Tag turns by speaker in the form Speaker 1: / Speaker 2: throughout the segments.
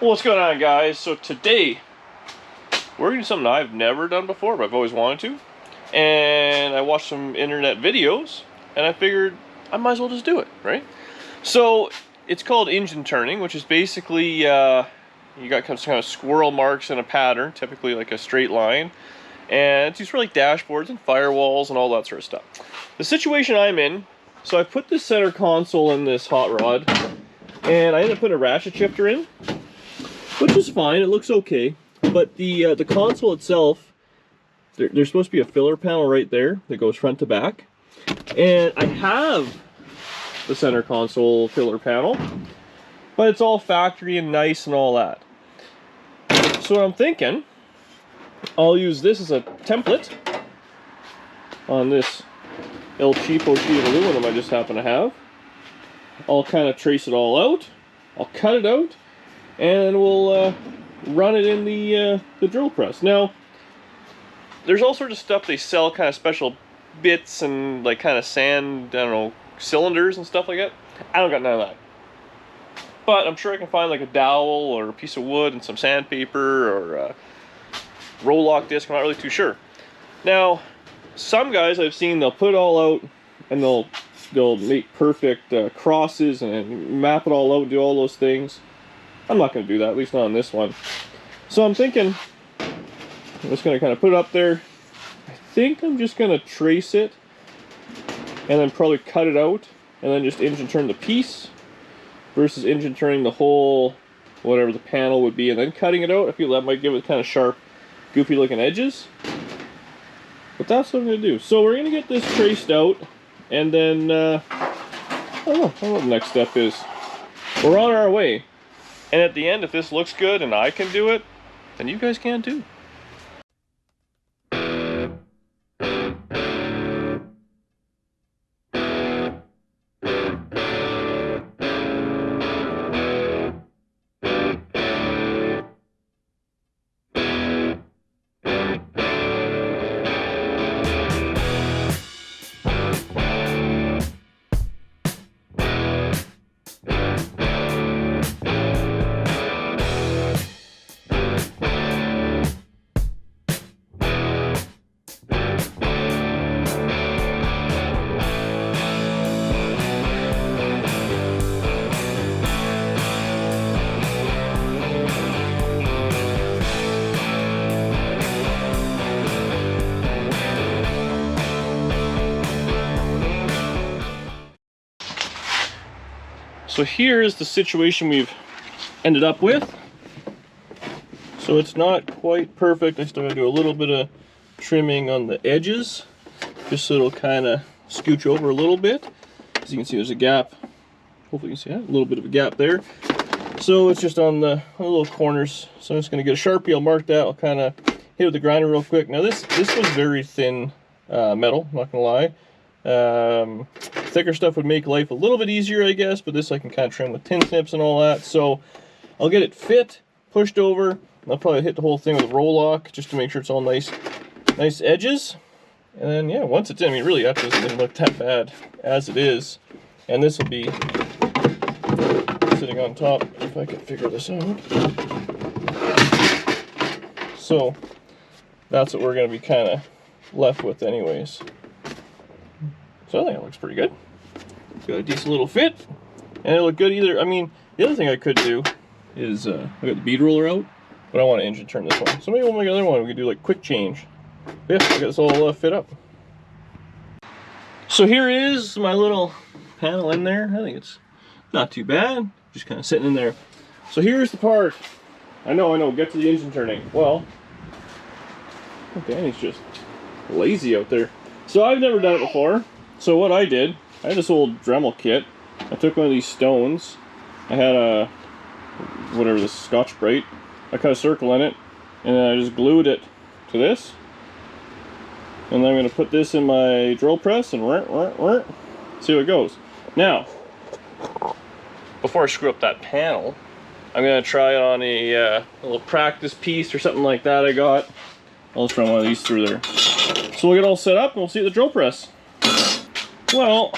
Speaker 1: Well, what's going on, guys? So today we're gonna do something I've never done before, but I've always wanted to. And I watched some internet videos and I figured I might as well just do it, right? So it's called engine turning, which is basically you got some kind of squirrel marks in a pattern, typically like a straight line, and it's used for like dashboards and firewalls and all that sort of stuff. The situation I'm in, so I put the center console in this hot rod and I ended up putting a ratchet shifter in, which is fine, it looks okay, but the console itself, there's supposed to be a filler panel right there that goes front to back, and I have the center console filler panel, but it's all factory and nice and all that. So what I'm thinking, I'll use this as a template on this El Cheapo sheet of aluminum I just happen to have. I'll kind of trace it all out, I'll cut it out, and we'll run it in the drill press. Now, there's all sorts of stuff they sell, kind of special bits and like kind of sand, I don't know, cylinders and stuff like that. I don't got none of that. But I'm sure I can find like a dowel or a piece of wood and some sandpaper or a roll lock disc. I'm not really too sure. Now, some guys I've seen, they'll put it all out and they'll make perfect crosses and map it all out and do all those things. I'm not going to do that, at least not on this one. So I'm thinking, I'm just going to kind of put it up there. I think I'm just going to trace it and then probably cut it out and then just engine turn the piece versus engine turning the whole, whatever the panel would be, and then cutting it out. I feel that might give it kind of sharp, goofy looking edges. But that's what I'm going to do. So we're going to get this traced out, and then, I don't know what the next step is. We're on our way. And at the end, if this looks good and I can do it, then you guys can too. So here is the situation we've ended up with. So it's not quite perfect. I still gotta do a little bit of trimming on the edges, just so it'll kind of scooch over a little bit. As you can see, there's a gap. Hopefully you can see that, a little bit of a gap there. So it's just on the little corners. So I'm just gonna get a Sharpie, I'll mark that, I'll kind of hit it with the grinder real quick. Now this was very thin metal, not gonna lie. Thicker stuff would make life a little bit easier, I guess, but this I can kind of trim with tin snips and all that. So I'll get it fit, pushed over, and I'll probably hit the whole thing with a roll lock just to make sure it's all nice edges. And then, yeah, once it's in, I mean, really, that doesn't look that bad as it is. And this will be sitting on top, if I can figure this out. So that's what we're going to be kind of left with anyways. So I think it looks pretty good. It's got a decent little fit, and it'll look good either. I mean, the other thing I could do is, I got the bead roller out, but I want to engine turn this one. So maybe we'll make another one. We could do like quick change. But yeah, I got this all fit up. So here is my little panel in there. I think it's not too bad. Just kind of sitting in there. So here's the part. I know, get to the engine turning. Well, Danny's just lazy out there. So I've never done it before. So what I did, I had this old Dremel kit. I took one of these stones. I had a, whatever this, Scotch-Brite. I cut a circle in it, and then I just glued it to this. And then I'm going to put this in my drill press and see how it goes. Now, before I screw up that panel, I'm going to try it on a little practice piece or something like that I got. I'll just run one of these through there. So we'll get all set up and we'll see the drill press. Well,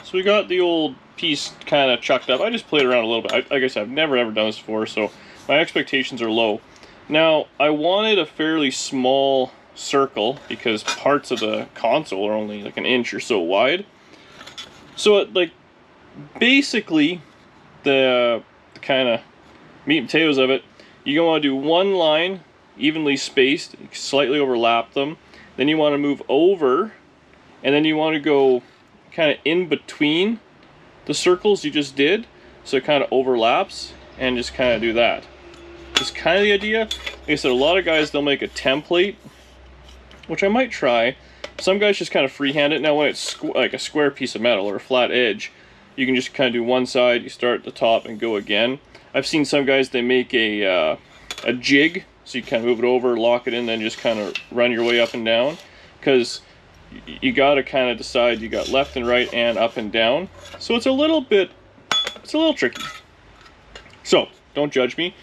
Speaker 1: so we got the old piece kind of chucked up. I just played around a little bit. Like I said, I've never done this before, so my expectations are low. Now, I wanted a fairly small circle because parts of the console are only like an inch or so wide. So it, like, basically the kind of meat and potatoes of it, you're going to want to do one line evenly spaced, slightly overlap them, then you want to move over, and then you want to go kind of in between the circles you just did, so it kind of overlaps, and just kind of do that. It's kind of the idea. Like I said, a lot of guys, they'll make a template, which I might try. Some guys just kind of freehand it. Now when it's like a square piece of metal or a flat edge, you can just kind of do one side, you start at the top and go again. I've seen some guys, they make a jig, so you kind of move it over, lock it in, then just kind of run your way up and down. Because you got to kind of decide, you got left and right and up and down. So it's a little tricky. So, don't judge me.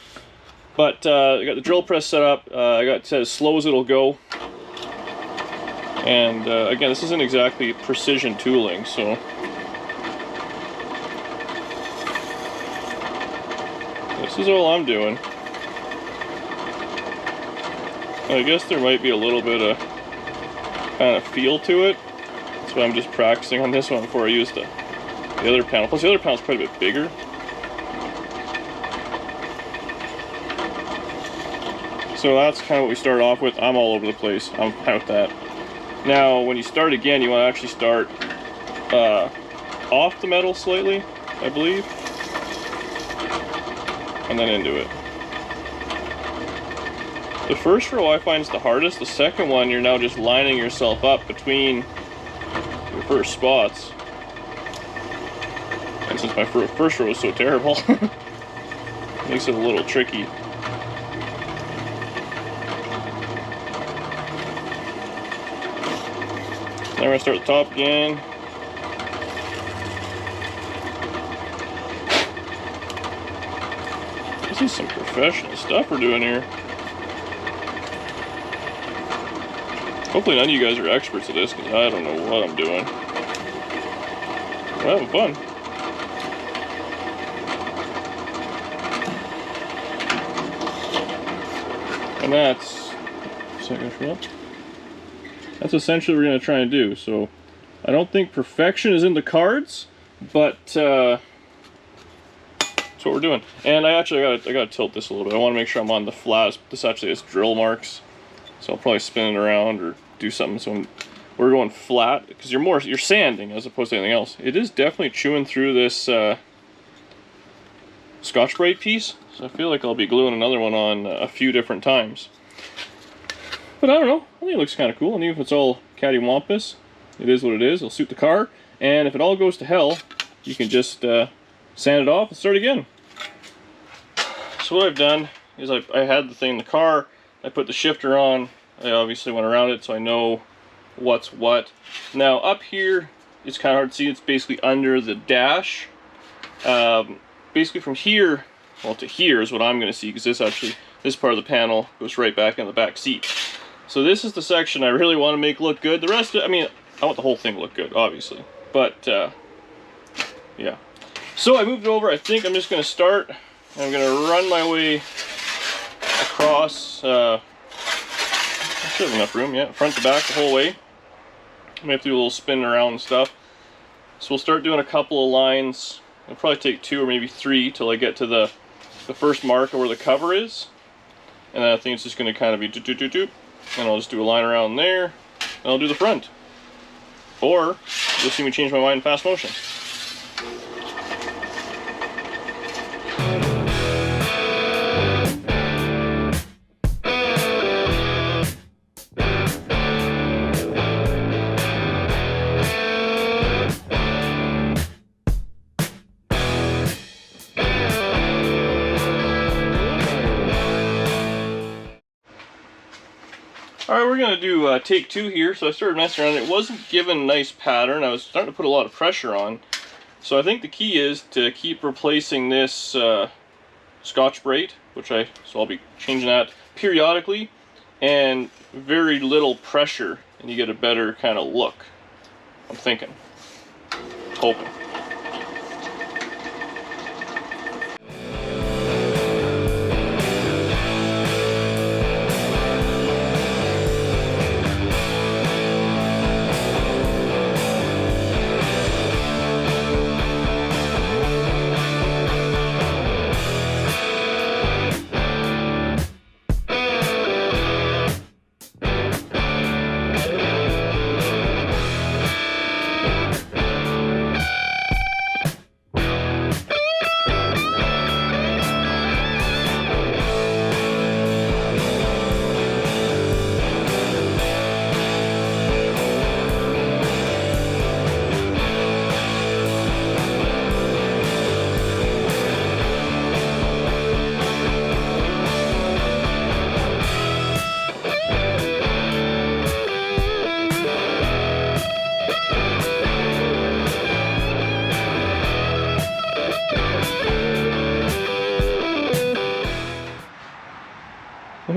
Speaker 1: But I got the drill press set up, I got it set as slow as it'll go. And again, this isn't exactly precision tooling, so this is all I'm doing. I guess there might be a little bit of kind of feel to it. That's why I'm just practicing on this one before I use the other panel. Plus the other panel's quite a bit bigger. So that's kind of what we started off with. I'm all over the place. I'm fine with that. Now, when you start again, you want to actually start off the metal slightly, I believe, and then into it. The first row I find is the hardest. The second one, you're now just lining yourself up between your first spots. And since my first row was so terrible, it makes it a little tricky. Now we're going to start at the top again. This is some professional stuff we're doing here. Hopefully none of you guys are experts at this, because I don't know what I'm doing. We're having fun. And that's essentially what we're going to try and do. So I don't think perfection is in the cards, but that's what we're doing. And I got to tilt this a little bit. I want to make sure I'm on the flat. This actually has drill marks, so I'll probably spin it around or do something so we're going flat, because you're sanding as opposed to anything else. It is definitely chewing through this Scotch-Brite piece, so I feel like I'll be gluing another one on a few different times. But I don't know, I think it looks kind of cool, and even if it's all cattywampus, it is what it is. It'll suit the car, and if it all goes to hell, you can just sand it off and start again. So what I've done is I had the thing in the car, I put the shifter on, I obviously went around it so I know what's what. Now up here, it's kind of hard to see, it's basically under the dash. Basically from here, well, to here is what I'm going to see, because this part of the panel goes right back in the back seat. So this is the section I really want to make look good. The rest of it, I mean, I want the whole thing to look good, obviously. But, yeah. So I moved it over. I think I'm just going to start, and I'm going to run my way across. I should have enough room, yeah, front to back the whole way. I may have to do a little spin around and stuff. So we'll start doing a couple of lines. It'll probably take 2 or maybe 3 till I get to the first mark of where the cover is. And then I think it's just going to kind of be doop. And I'll just do a line around there, and I'll do the front. Or, you'll see me change my mind in fast motion. Alright, we're going to do take 2 here. So I started messing around. It wasn't given a nice pattern. I was starting to put a lot of pressure on. So I think the key is to keep replacing this Scotch-Brite, so I'll be changing that periodically, and very little pressure, and you get a better kind of look. I'm thinking. Hoping.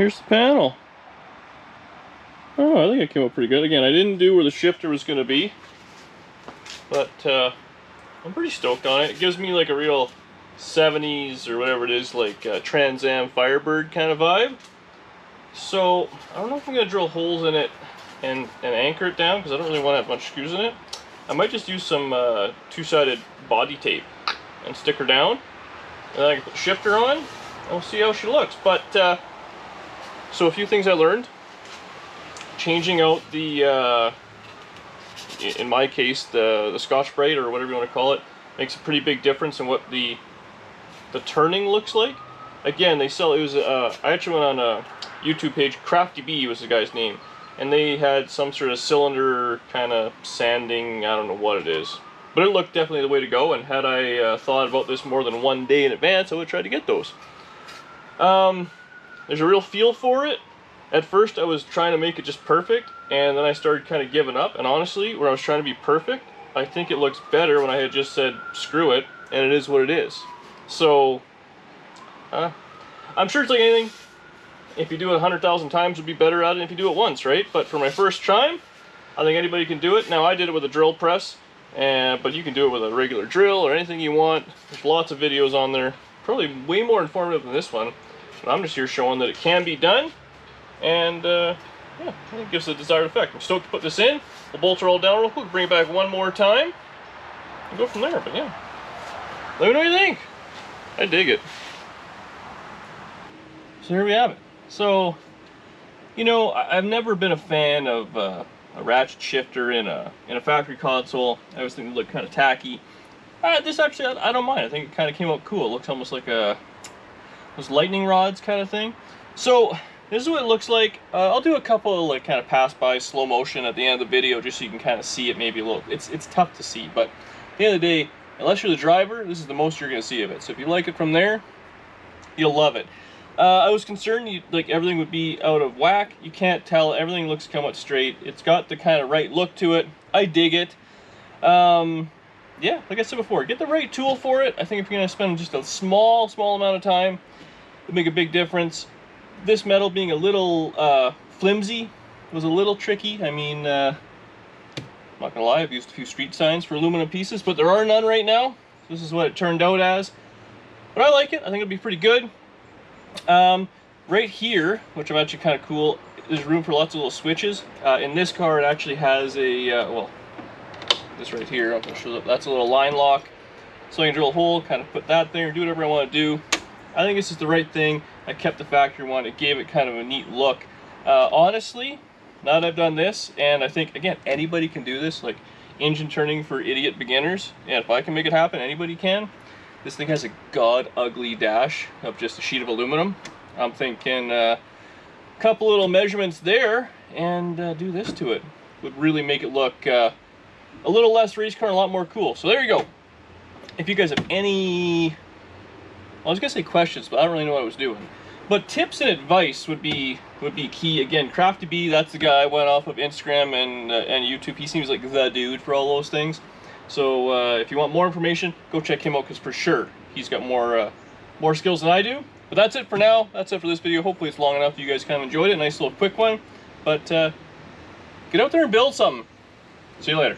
Speaker 1: here's the panel. Oh, I think it came out pretty good. Again, I didn't do where the shifter was going to be, but I'm pretty stoked on it. It gives me like a real 70s or whatever it is, like Trans Am Firebird kind of vibe. So I don't know if I'm going to drill holes in it and anchor it down, because I don't really want to have much screws in it. I might just use some two-sided body tape and stick her down, and then I can put the shifter on, and we'll see how she looks. But so a few things I learned. Changing out the, in my case, the Scotch-Brite or whatever you want to call it, makes a pretty big difference in what the turning looks like. Again, they sell, it was, I actually went on a YouTube page, Crafty Bee was the guy's name, and they had some sort of cylinder kind of sanding, I don't know what it is. But it looked definitely the way to go, and had I thought about this more than one day in advance, I would try to get those. There's a real feel for it. At first I was trying to make it just perfect, and then I started kind of giving up, and honestly, where I was trying to be perfect, I think it looks better when I had just said screw it, and it is what it is. So, I'm sure it's like anything. If you do it 100,000 times, you'll be better at it than if you do it once, right? But for my first time, I think anybody can do it. Now, I did it with a drill press, but you can do it with a regular drill or anything you want. There's lots of videos on there, probably way more informative than this one. But I'm just here showing that it can be done. And yeah, I think it gives the desired effect. I'm stoked to put this in. We'll bolt her all down real quick, bring it back one more time, and go from there. But yeah, let me know what you think. I dig it. So here we have it. So, you know, I've never been a fan of a ratchet shifter in a factory console. I always think it looked kind of tacky. This actually, I don't mind. I think it kind of came out cool. It looks almost like those lightning rods kind of thing. So this is what it looks like. I'll do a couple of like kind of pass by slow motion at the end of the video, just so you can kind of see it maybe a little. It's tough to see, but at the end of the day, unless you're the driver, this is the most you're going to see of it. So if you like it from there, you'll love it. I was concerned like everything would be out of whack. You can't tell. Everything looks somewhat straight. It's got the kind of right look to it. I dig it. Yeah, like I said before, get the right tool for it. I think if you're going to spend just a small amount of time, it'll make a big difference. This metal being a little flimsy was a little tricky. I mean, I'm not gonna lie, I've used a few street signs for aluminum pieces, but there are none right now. This is what it turned out as. But I like it. I think it'll be pretty good. Right here, which I'm actually kind of cool, there's room for lots of little switches. In this car, it actually has a, well, this right here, I'm gonna show that's a little line lock. So I can drill a hole, kind of put that there, do whatever I want to do. I think this is the right thing. I kept the factory one. It gave it kind of a neat look. Honestly, now that I've done this, and I think, again, anybody can do this, like engine turning for idiot beginners. And if I can make it happen, anybody can. This thing has a god-ugly dash of just a sheet of aluminum. I'm thinking a couple little measurements there, and do this to it. Would really make it look a little less race car and a lot more cool. So there you go. If you guys have any... I was gonna say questions, but I don't really know what I was doing. But tips and advice would be key. Again, Crafty Bee, that's the guy I went off of Instagram and YouTube. He seems like the dude for all those things. So if you want more information, go check him out, because for sure he's got more skills than I do. But that's it for now. That's it for this video. Hopefully it's long enough. You guys kind of enjoyed it. Nice little quick one. But get out there and build something. See you later.